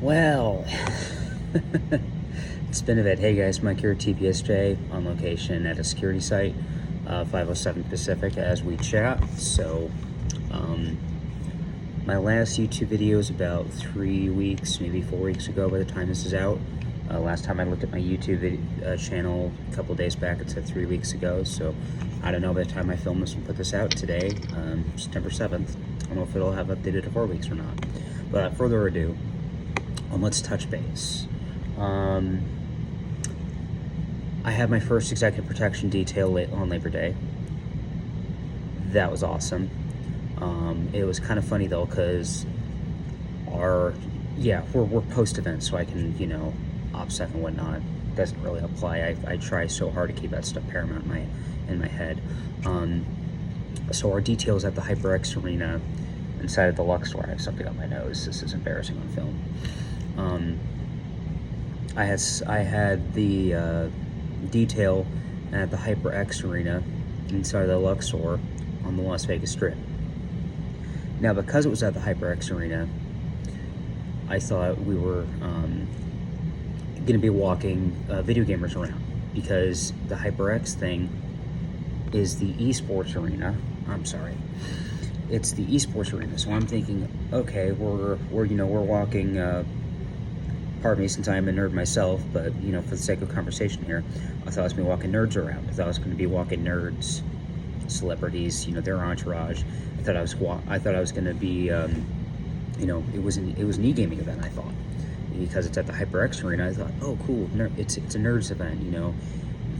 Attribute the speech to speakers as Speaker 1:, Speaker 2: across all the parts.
Speaker 1: Well, it's been a bit. Hey guys, Mike here at TPSJ on location at a security site, 507 Pacific as we chat. So, my last YouTube video is about 3 weeks, maybe 4 weeks ago by the time this is out. Last time I looked at my YouTube channel a couple days back, it said 3 weeks ago. So, I don't know by the time I film this and put this out today, September 7th. I don't know if it'll have updated to 4 weeks or not. But without further ado, let's touch base. I had my first executive protection detail on Labor Day. That was awesome. It was kind of funny though, because we're post-event, so I can, OPSEC and whatnot doesn't really apply. I try so hard to keep that stuff paramount in my head. So our details at the HyperX Arena inside of the Luxor. I have something on my nose. This is embarrassing on film. I had the detail at the HyperX Arena inside of the Luxor on the Las Vegas Strip. Now, because it was at the HyperX Arena, I thought we were going to be walking video gamers around, because the HyperX thing is the esports arena. It's the esports arena. So I'm thinking, okay, we're walking. Pardon me, since I'm a nerd myself, but for the sake of conversation here, I thought I was going to be walking nerds around. I thought I was going to be walking nerds, celebrities, their entourage. I thought I was going to be, it was an e-gaming event. I thought, because it's at the HyperX Arena, I thought, oh, cool, it's a nerds event.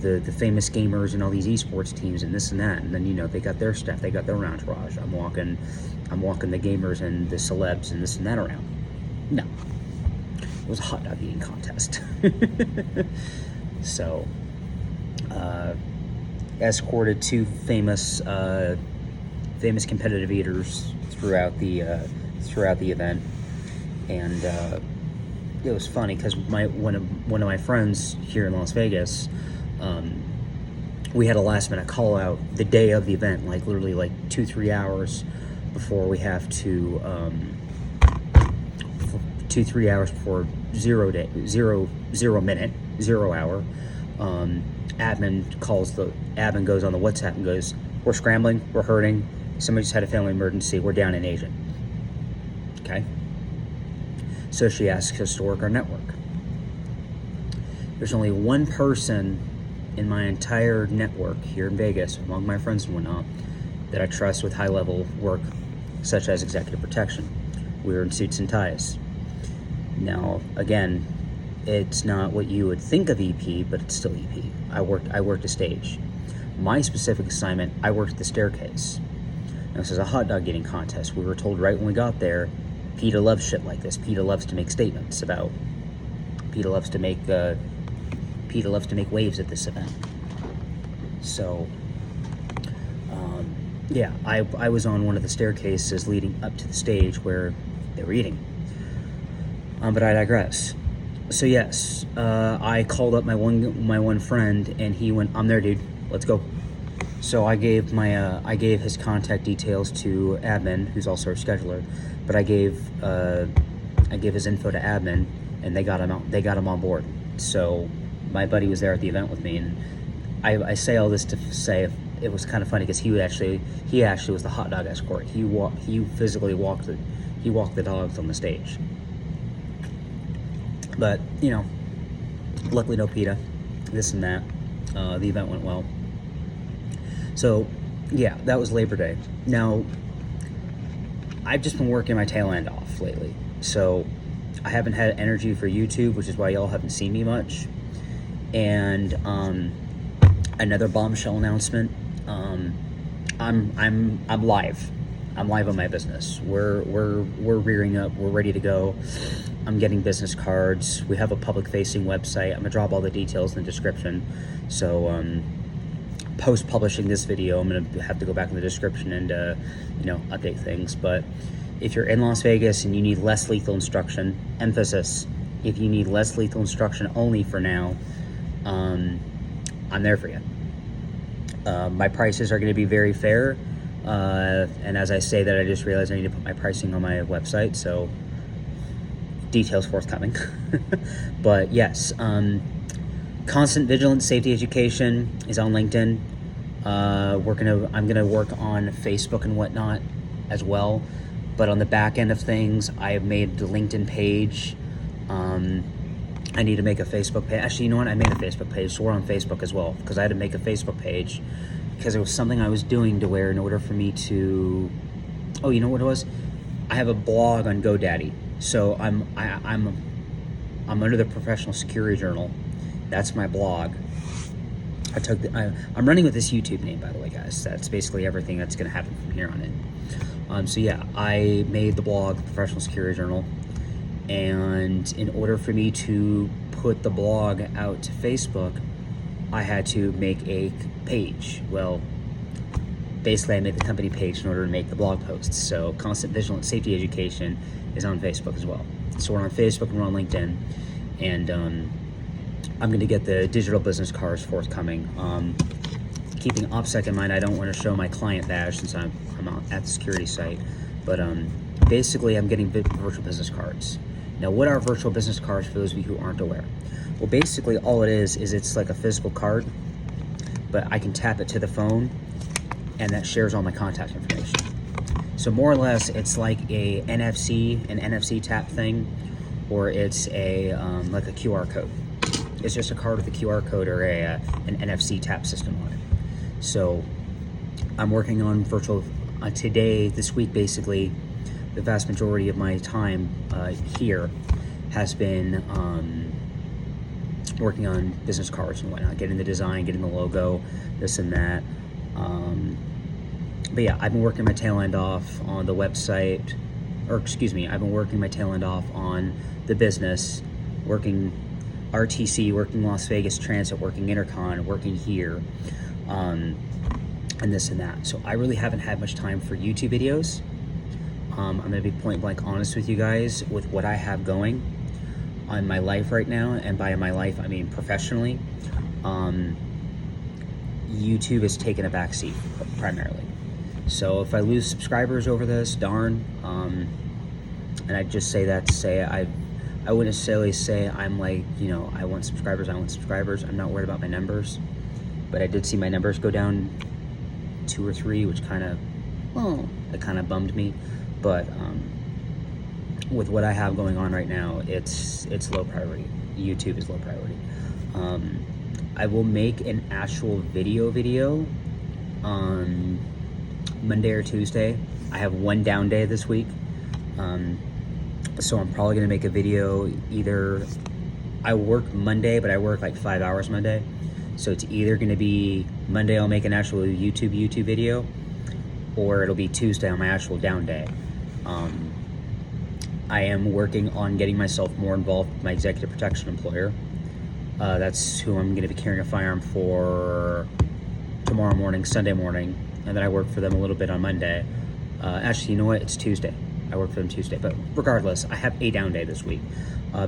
Speaker 1: The famous gamers and all these esports teams and this and that, and then they got their stuff, they got their entourage. I'm walking the gamers and the celebs and this and that around. No. It was a hot dog eating contest. So, escorted two famous competitive eaters throughout the event, and it was funny because one of my friends here in Las Vegas, we had a last minute call out the day of the event, like literally like 2-3 hours before we have to. 2-3 hours before 0 hour, admin goes on the WhatsApp and goes, "We're scrambling, we're hurting, somebody just had a family emergency, we're down in Asia." Okay, so she asks us to work our network. There's only one person in my entire network here in Vegas, among my friends and whatnot, that I trust with high level work such as executive protection. We're in suits and ties. Now, again, it's not what you would think of EP, but it's still EP. I worked a stage. My specific assignment, I worked the staircase. Now, this is a hot dog eating contest. We were told right when we got there, PETA loves shit like this. PETA loves to make statements about. PETA loves to make waves at this event. So, I was on one of the staircases leading up to the stage where they were eating. But I digress. So yes, I called up my one friend, and he went, "I'm there, dude. Let's go." So I gave his contact details to admin, who's also our scheduler. But I gave his info to admin, and they got him on board. So my buddy was there at the event with me, and I say all this to say it was kind of funny because he actually was the hot dog escort. He physically walked the dogs on the stage. But, luckily no PETA, this and that. The event went well. So, yeah, that was Labor Day. Now, I've just been working my tail end off lately. So, I haven't had energy for YouTube, which is why y'all haven't seen me much. And, another bombshell announcement. I'm live. I'm live on my business. We're rearing up. We're ready to go. I'm getting business cards. We have a public-facing website. I'm gonna drop all the details in the description. So, post-publishing this video, I'm gonna have to go back in the description and update things. But if you're in Las Vegas and you need less lethal instruction, emphasis, if you need less lethal instruction only for now, I'm there for you. My prices are going to be very fair. And as I say that, I just realized I need to put my pricing on my website. So details forthcoming. But yes, constant vigilance safety education is on LinkedIn. I'm gonna work on Facebook and whatnot as well. But on the back end of things, I have made the LinkedIn page. I need to make a Facebook page. Actually, you know what? I made a Facebook page, so we're on Facebook as well, because I had to make a Facebook page because it was something I was doing to where in order for me to, oh, you know what it was? I have a blog on GoDaddy, so I'm under the Professional Security Journal. That's my blog. I'm running with this YouTube name, by the way, guys. That's basically everything that's going to happen from here on in. So yeah, I made the blog, Professional Security Journal, and in order for me to put the blog out to Facebook, I had to make a page. Well, basically I made the company page in order to make the blog posts. So Constant Vigilance Safety Education is on Facebook as well. So we're on Facebook and we're on LinkedIn, and I'm going to get the digital business cards forthcoming. Keeping OPSEC in mind, I don't want to show my client badge since I'm at the security site, but basically I'm getting virtual business cards. Now, what are virtual business cards for those of you who aren't aware? Well, basically all it is it's like a physical card, but I can tap it to the phone, and that shares all my contact information. So more or less, it's like an NFC tap thing, or it's a like a QR code. It's just a card with a QR code or an NFC tap system on it. So I'm working on virtual today, this week, basically. The vast majority of my time here has been working on business cards and whatnot, getting the design, getting the logo, this and that. But yeah, I've been working my tail end off on the website, I've been working my tail end off on the business, working RTC, working Las Vegas Transit, working Intercon, working here, and this and that. So I really haven't had much time for YouTube videos. I'm going to be point blank honest with you guys with what I have going on my life right now, and by my life I mean professionally. YouTube has taken a backseat primarily. So if I lose subscribers over this, darn. And I just say that to say I wouldn't necessarily say I'm like, you know, I want subscribers. I'm not worried about my numbers, but I did see my numbers go down 2 or 3, which kind of bummed me. But with what I have going on right now, it's low priority. YouTube is low priority. I will make an actual video on Monday or Tuesday. I have one down day this week, so I'm probably gonna make a video. Either I work Monday, but I work like 5 hours Monday, so it's either gonna be Monday I'll make an actual YouTube video, or it'll be Tuesday on my actual down day. I am working on getting myself more involved with my executive protection employer. That's who I'm going to be carrying a firearm for tomorrow morning, Sunday morning, and then I work for them a little bit on Monday. Actually, you know what? It's Tuesday. I work for them Tuesday. But regardless, I have a down day this week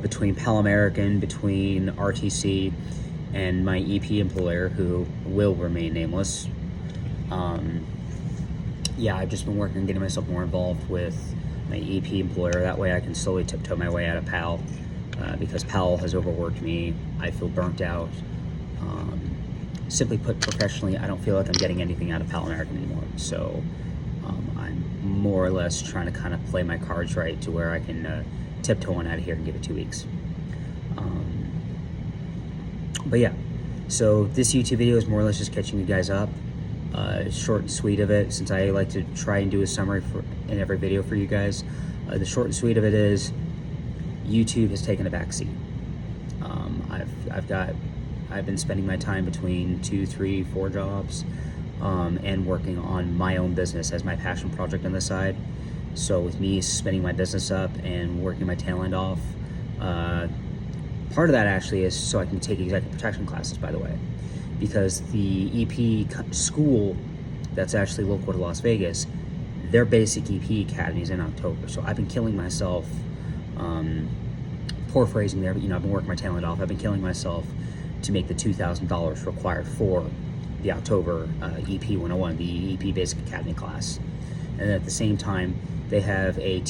Speaker 1: between Pal American, between RTC, and my EP employer, who will remain nameless. Yeah, I've just been working on getting myself more involved with my EP employer. That way I can slowly tiptoe my way out of PAL, because PAL has overworked me. I feel burnt out. Simply put, professionally, I don't feel like I'm getting anything out of PAL American anymore. So I'm more or less trying to kind of play my cards right to where I can tiptoe on out of here and give it 2 weeks. But yeah, so this YouTube video is more or less just catching you guys up. Short and sweet of it, since I like to try and do a summary in every video for you guys. The short and sweet of it is YouTube has taken a backseat. I've been spending my time between 2, 3, 4 jobs, and working on my own business as my passion project on the side. So with me spinning my business up and working my tail end off, part of that actually is so I can take executive protection classes, by the way, because the EP school that's actually local to Las Vegas, their basic EP academy is in October. So I've been killing myself, poor phrasing there, but I've been working my tail end off. I've been killing myself to make the $2,000 required for the October EP 101, the EP Basic Academy class. And at the same time, they have a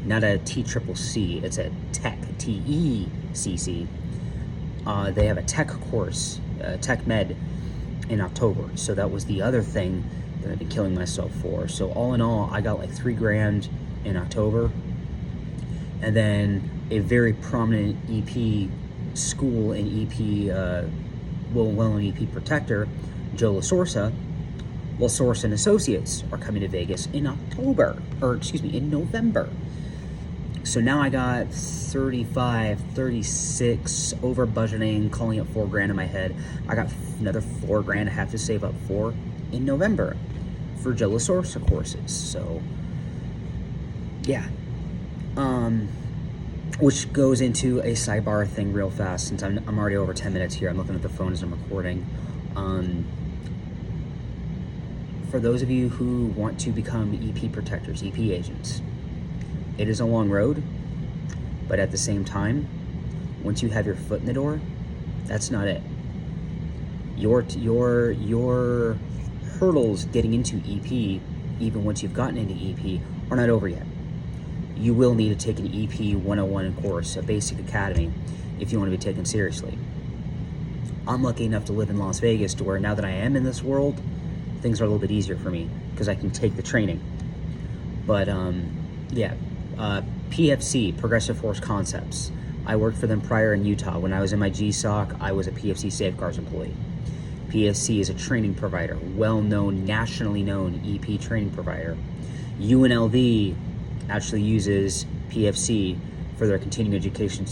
Speaker 1: not a TCCC, it's a tech, TECC. They have a tech course, tech med in October. So that was the other thing that I've been killing myself for. So all in all, I got like $3,000 in October. And then a very prominent EP school and EP, well-known EP protector, Joe LaSorsa, and Associates are coming to Vegas in in November. So now I got 35, 36 over budgeting, calling it $4,000 in my head. I got another $4,000 I have to save up for in November for Joe LaSorsa courses. So yeah, which goes into a sidebar thing real fast, since I'm already over 10 minutes here. I'm looking at the phone as I'm recording. For those of you who want to become EP protectors, EP agents, it is a long road, but at the same time, once you have your foot in the door, that's not it. Your hurdles getting into EP, even once you've gotten into EP, are not over yet. You will need to take an EP 101 course, a basic academy, if you want to be taken seriously. I'm lucky enough to live in Las Vegas to where now that I am in this world, things are a little bit easier for me because I can take the training. But yeah, PFC, Progressive Force Concepts. I worked for them prior in Utah. When I was in my GSOC, I was a PFC Safeguards employee. PFC is a training provider, well-known, nationally known EP training provider. UNLV actually uses PFC for their continuing education,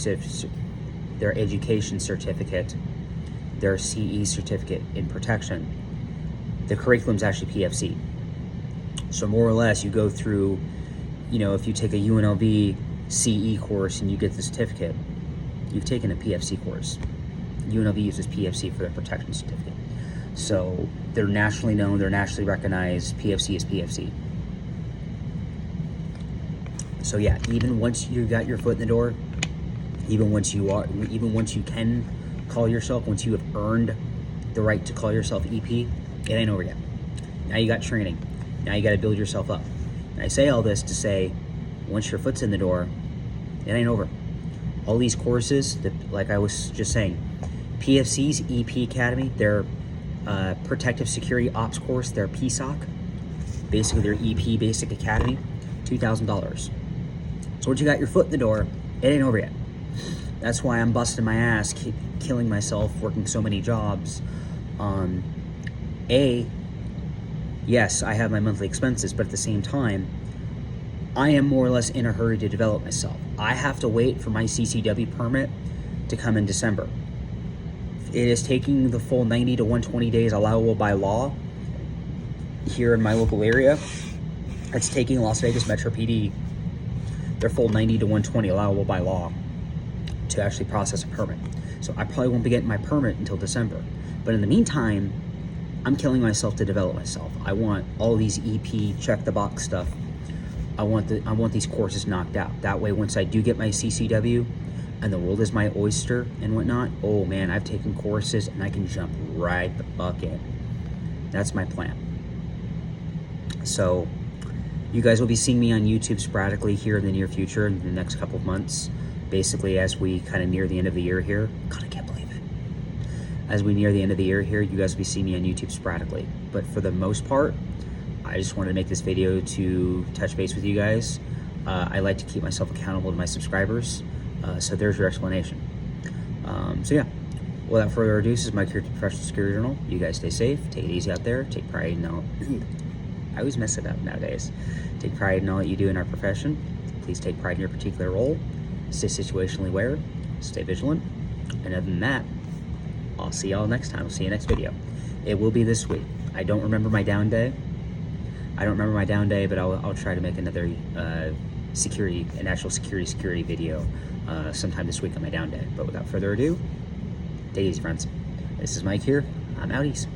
Speaker 1: their education certificate, their CE certificate in protection. The curriculum's actually PFC. So more or less, you go through, if you take a UNLV CE course and you get the certificate, you've taken a PFC course. UNLV uses PFC for their protection certificate. So they're nationally known, they're nationally recognized. PFC is PFC. So yeah, even once you got your foot in the door, even once you can call yourself, once you have earned the right to call yourself EP, it ain't over yet. Now you got training. Now you got to build yourself up. And I say all this to say, once your foot's in the door, it ain't over. All these courses, like I was just saying, PFC's EP Academy, their Protective Security Ops course, their PSOC, basically their EP Basic Academy, $2,000. So once you got your foot in the door, it ain't over yet. That's why I'm busting my ass, killing myself, working so many jobs. Yes, I have my monthly expenses, but at the same time, I am more or less in a hurry to develop myself. I have to wait for my CCW permit to come in December. It is taking the full 90 to 120 days allowable by law here in my local area. It's taking Las Vegas Metro PD their full 90 to 120 allowable by law to actually process a permit. So I probably won't be getting my permit until December. But in the meantime, I'm killing myself to develop myself. I want all these EP check the box stuff. I want these courses knocked out. That way, once I do get my CCW and the world is my oyster and whatnot, oh man, I've taken courses and I can jump right the fuck in. That's my plan. So you guys will be seeing me on YouTube sporadically here in the near future, in the next couple of months, basically as we kind of near the end of the year here. God, I can't believe it. As we near the end of the year here, you guys will be seeing me on YouTube sporadically. But for the most part, I just wanted to make this video to touch base with you guys. I like to keep myself accountable to my subscribers. So there's your explanation. So yeah, without further ado, this is Mike here at the Professional Security Journal. You guys stay safe, take it easy out there, take pride in all. I always mess it up nowadays. Take pride in all that you do in our profession. Please take pride in your particular role. Stay situationally aware, stay vigilant. And other than that, I'll see y'all next time. I'll see you next video. It will be this week. I don't remember my down day. But I'll try to make another an actual security video sometime this week on my down day. But without further ado, take it easy, friends. This is Mike here. I'm out east.